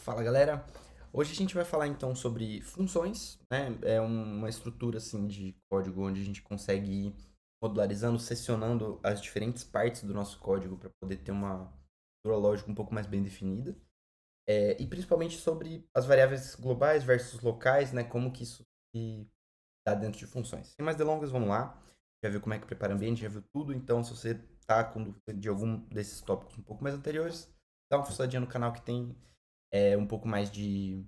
Fala galera, hoje a gente vai falar então sobre funções, né? É uma estrutura assim de código onde a gente consegue ir modularizando, seccionando as diferentes partes do nosso código para poder ter uma estrutura lógica um pouco mais bem definida. E principalmente sobre as variáveis globais versus locais, né? Como que isso está dentro de funções. Sem mais delongas, vamos lá. Já viu como é que prepara ambiente, já viu tudo. Então, se você tá com dúvida de algum desses tópicos um pouco mais anteriores, dá uma fuçadinha no canal que tem um pouco mais de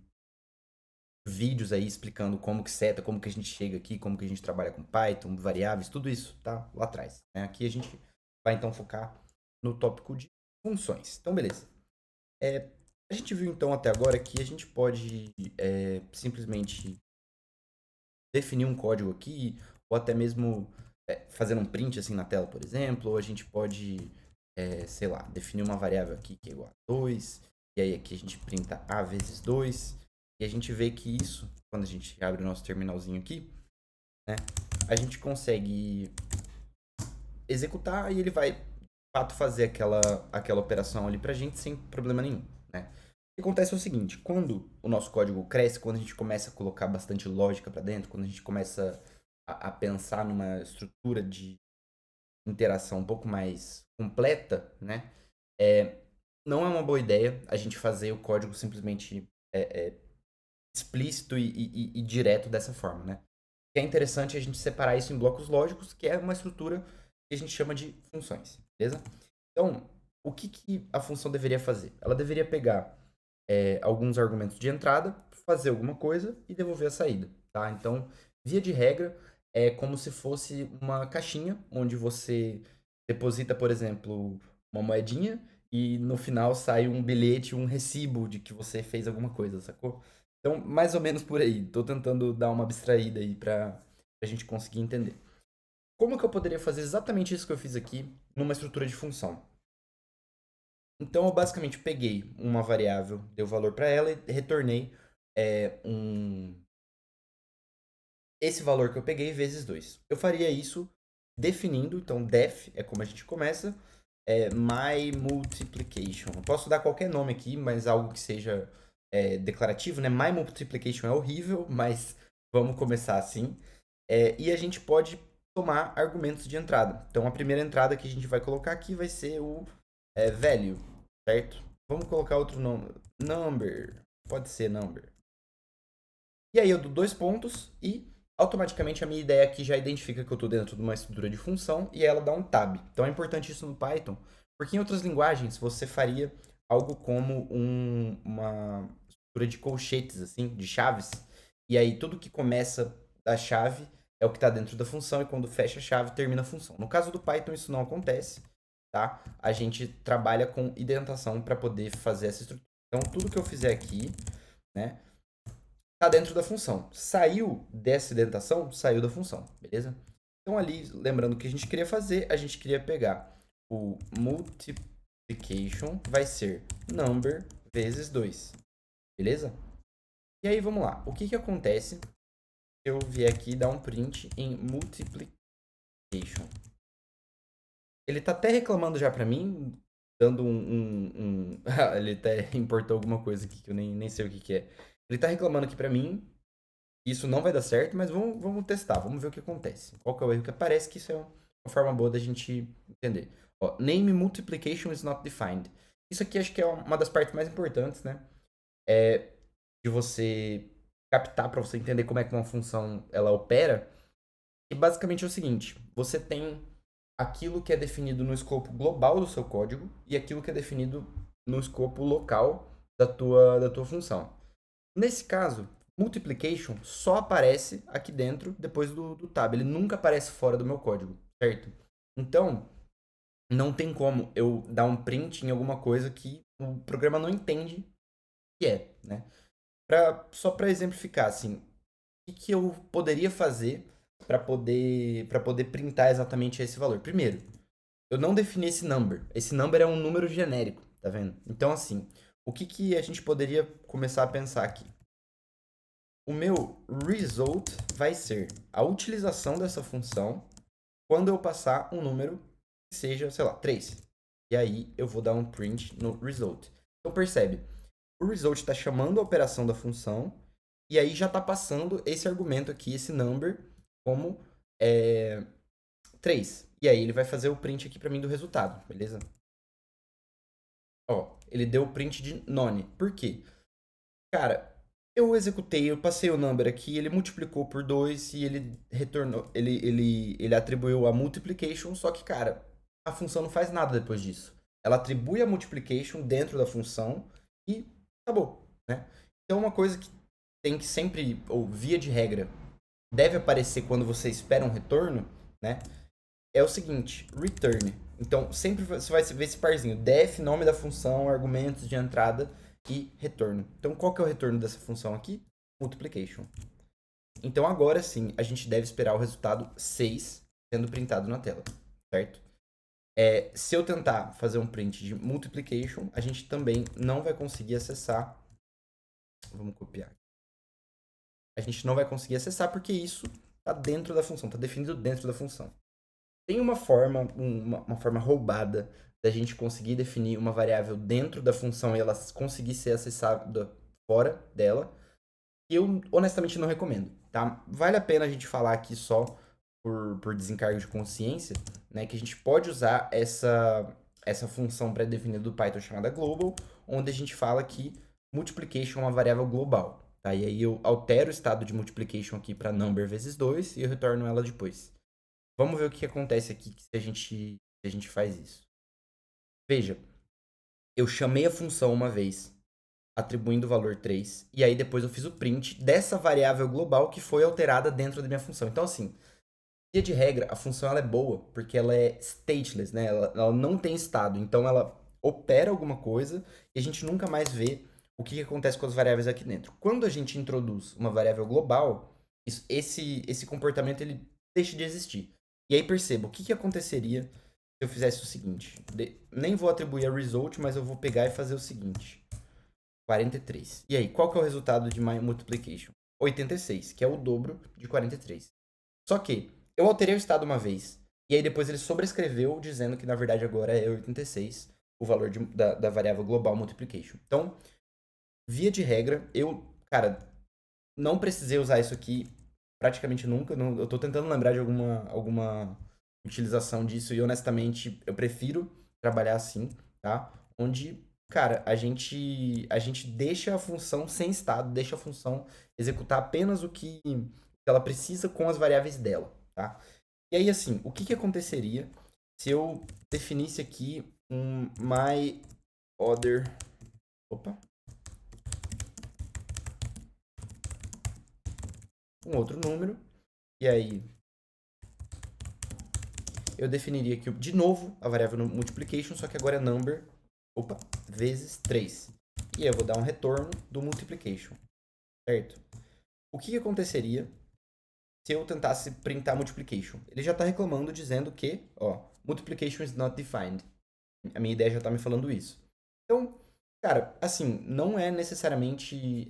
vídeos aí explicando como que seta, como que a gente chega aqui, como que a gente trabalha com Python, variáveis, tudo isso tá lá atrás, né? Aqui a gente vai então focar no tópico de funções. Então, beleza. É, a gente viu então até agora que a gente pode simplesmente definir um código aqui, ou até mesmo fazer um print assim na tela, por exemplo, ou a gente pode, sei lá, definir uma variável aqui que é igual a 2, e aí aqui a gente printa a vezes 2, e a gente vê que isso, quando a gente abre o nosso terminalzinho aqui, né, a gente consegue executar e ele vai, de fato, fazer aquela operação ali pra gente sem problema nenhum, né. O que acontece é o seguinte, quando o nosso código cresce, quando a gente começa a colocar bastante lógica para dentro, quando a gente começa a pensar numa estrutura de interação um pouco mais completa, né? É, não é uma boa ideia a gente fazer o código simplesmente explícito e direto dessa forma, né? O que é interessante a gente separar isso em blocos lógicos, que é uma estrutura que a gente chama de funções, beleza? Então, o que a função deveria fazer? Ela deveria pegar alguns argumentos de entrada, fazer alguma coisa e devolver a saída, tá? Então, via de regra, é como se fosse uma caixinha onde você deposita, por exemplo, uma moedinha e no final sai um bilhete, um recibo de que você fez alguma coisa, sacou? Então, mais ou menos por aí. Tô tentando dar uma abstraída aí pra gente conseguir entender. Como que eu poderia fazer exatamente isso que eu fiz aqui numa estrutura de função? Então, eu basicamente peguei uma variável, dei o valor para ela e retornei esse valor que eu peguei vezes 2. Eu faria isso definindo, então def é como a gente começa, my multiplication. Eu posso dar qualquer nome aqui, mas algo que seja declarativo, né? My multiplication é horrível, mas vamos começar assim. E a gente pode tomar argumentos de entrada. Então, a primeira entrada que a gente vai colocar aqui vai ser o value, certo? Vamos colocar outro nome. Number. Pode ser number. E aí eu dou 2 pontos e automaticamente a minha ideia aqui já identifica que eu estou dentro de uma estrutura de função e ela dá um tab. Então é importante isso no Python, porque em outras linguagens você faria algo como uma estrutura de colchetes, assim, de chaves. E aí tudo que começa da chave é o que está dentro da função e quando fecha a chave termina a função. No caso do Python isso não acontece, tá? A gente trabalha com indentação para poder fazer essa estrutura. Então tudo que eu fizer aqui, né, tá dentro da função. Saiu dessa indentação, saiu da função, beleza? Então ali, lembrando o que a gente queria fazer, a gente queria pegar o multiplication, vai ser number vezes 2, beleza? E aí, vamos lá. O que acontece se eu vier aqui e dar um print em multiplication? Ele tá até reclamando já pra mim, dando ele até importou alguma coisa aqui que eu nem sei o que é. Ele tá reclamando aqui pra mim. Isso não vai dar certo, mas vamos testar, vamos ver o que acontece. Qual que é o erro que aparece, que isso é uma forma boa da gente entender. Ó, name multiplication is not defined. Isso aqui acho que é uma das partes mais importantes, né? É de você captar para você entender como é que uma função ela opera. E basicamente é o seguinte, você tem aquilo que é definido no escopo global do seu código e aquilo que é definido no escopo local da tua função. Nesse caso, multiplication só aparece aqui dentro depois do tab. Ele nunca aparece fora do meu código, certo? Então, não tem como eu dar um print em alguma coisa que o programa não entende que é, né? Só para exemplificar, assim, o que eu poderia fazer para poder printar exatamente esse valor? Primeiro, eu não defini esse number. Esse number é um número genérico, tá vendo? Então, assim, o que a gente poderia começar a pensar aqui? O meu result vai ser a utilização dessa função quando eu passar um número que seja, sei lá, 3. E aí eu vou dar um print no result. Então percebe, O result está chamando a operação da função e aí já está passando esse argumento aqui, esse number, como 3. E aí ele vai fazer o print aqui para mim do resultado, beleza? Ó, ele deu o print de none. Por quê? Cara, eu executei, eu passei o number aqui, ele multiplicou por 2 e ele retornou, ele atribuiu a multiplication, só que, cara, a função não faz nada depois disso. Ela atribui a multiplication dentro da função e acabou, né? Então, uma coisa que tem que sempre, ou via de regra, deve aparecer quando você espera um retorno, né? É o seguinte, return. Então, sempre você vai ver esse parzinho, def, nome da função, argumentos de entrada e retorno. Então, qual que é o retorno dessa função aqui? Multiplication. Então, agora sim, a gente deve esperar o resultado 6 sendo printado na tela, certo? Se eu tentar fazer um print de multiplication, a gente também não vai conseguir acessar. Vamos copiar. A gente não vai conseguir acessar porque isso está dentro da função, está definido dentro da função. Tem uma forma roubada da gente conseguir definir uma variável dentro da função e ela conseguir ser acessada fora dela, que eu honestamente não recomendo, tá? Vale a pena a gente falar aqui só por desencargo de consciência, né, que a gente pode usar essa função pré-definida do Python chamada global, onde a gente fala que multiplication é uma variável global, tá? E aí eu altero o estado de multiplication aqui para number vezes 2 e eu retorno ela depois. Vamos ver o que acontece aqui se a gente faz isso. Veja, eu chamei a função uma vez, atribuindo o valor 3, e aí depois eu fiz o print dessa variável global que foi alterada dentro da minha função. Então, assim, via de regra, a função ela é boa, porque ela é stateless, né? Ela não tem estado, então ela opera alguma coisa e a gente nunca mais vê o que acontece com as variáveis aqui dentro. Quando a gente introduz uma variável global, esse comportamento ele deixa de existir. E aí perceba, o que aconteceria se eu fizesse o seguinte? Nem vou atribuir a result, mas eu vou pegar e fazer o seguinte. 43. E aí, qual que é o resultado de my multiplication? 86, que é o dobro de 43. Só que eu alterei o estado uma vez, e aí depois ele sobrescreveu dizendo que na verdade agora é 86 o valor da variável global multiplication. Então, via de regra, cara, não precisei usar isso aqui praticamente nunca. Não, eu tô tentando lembrar de alguma utilização disso e honestamente eu prefiro trabalhar assim, tá? Onde, cara, a gente deixa a função sem estado, deixa a função executar apenas o que ela precisa com as variáveis dela, tá? E aí, assim, o que aconteceria se eu definisse aqui um my other. Opa! Um outro número. E aí, eu definiria aqui, de novo, a variável multiplication, só que agora é number, vezes 3. E aí eu vou dar um retorno do multiplication, certo? O que aconteceria se eu tentasse printar multiplication? Ele já está reclamando, dizendo que, multiplication is not defined. A minha ideia já está me falando isso. Então, cara, assim, não é necessariamente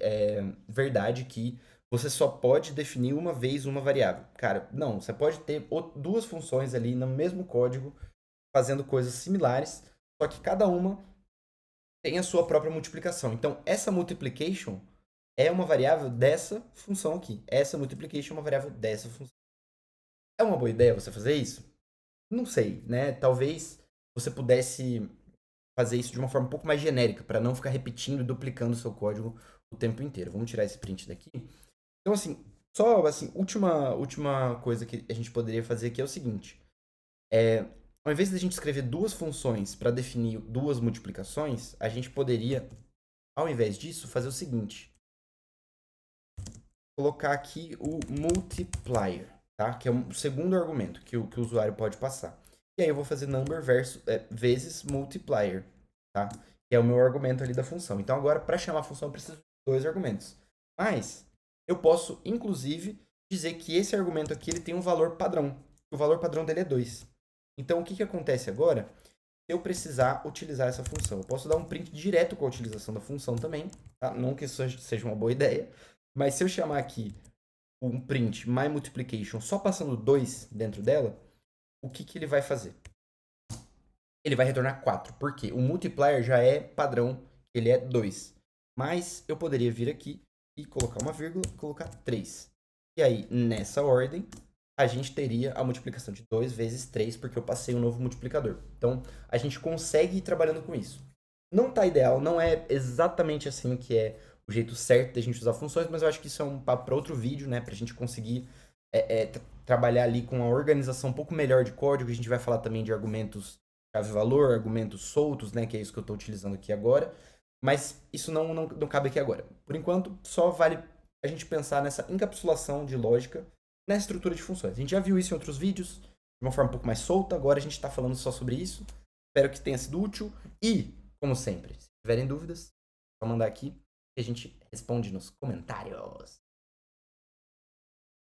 verdade que você só pode definir uma vez uma variável. Cara, não, você pode ter duas funções ali no mesmo código fazendo coisas similares, só que cada uma tem a sua própria multiplicação. Então, essa multiplication é uma variável dessa função aqui. Essa multiplication é uma variável dessa função. É uma boa ideia você fazer isso? Não sei, né? Talvez você pudesse fazer isso de uma forma um pouco mais genérica, para não ficar repetindo e duplicando o seu código o tempo inteiro. Vamos tirar esse print daqui. Então, assim, só assim, última coisa que a gente poderia fazer aqui é o seguinte. Ao invés de a gente escrever duas funções para definir duas multiplicações, a gente poderia, ao invés disso, fazer o seguinte. Colocar aqui o multiplier, tá? Que é o segundo argumento que o usuário pode passar. E aí eu vou fazer number vezes multiplier, tá? Que é o meu argumento ali da função. Então agora, para chamar a função, eu preciso de dois argumentos. Mas eu posso, inclusive, dizer que esse argumento aqui ele tem um valor padrão. O valor padrão dele é 2. Então o que acontece agora? Se eu precisar utilizar essa função, eu posso dar um print direto com a utilização da função também, tá? Não que isso seja uma boa ideia, mas se eu chamar aqui um print myMultiplication só passando 2 dentro dela, o que ele vai fazer? Ele vai retornar 4. Por quê? O multiplier já é padrão, ele é 2. Mas eu poderia vir aqui e colocar uma vírgula e colocar 3. E aí, nessa ordem, a gente teria a multiplicação de 2 vezes 3, porque eu passei um novo multiplicador. Então, a gente consegue ir trabalhando com isso. Não tá ideal, não é exatamente assim que é o jeito certo da gente usar funções, mas eu acho que isso é um papo para outro vídeo, né? Pra gente conseguir trabalhar ali com uma organização um pouco melhor de código. A gente vai falar também de argumentos chave-valor, argumentos soltos, né? Que é isso que eu estou utilizando aqui agora. Mas isso não cabe aqui agora. Por enquanto, só vale a gente pensar nessa encapsulação de lógica na estrutura de funções. A gente já viu isso em outros vídeos, de uma forma um pouco mais solta. Agora a gente está falando só sobre isso. Espero que tenha sido útil. E, como sempre, se tiverem dúvidas, é só mandar aqui que a gente responde nos comentários.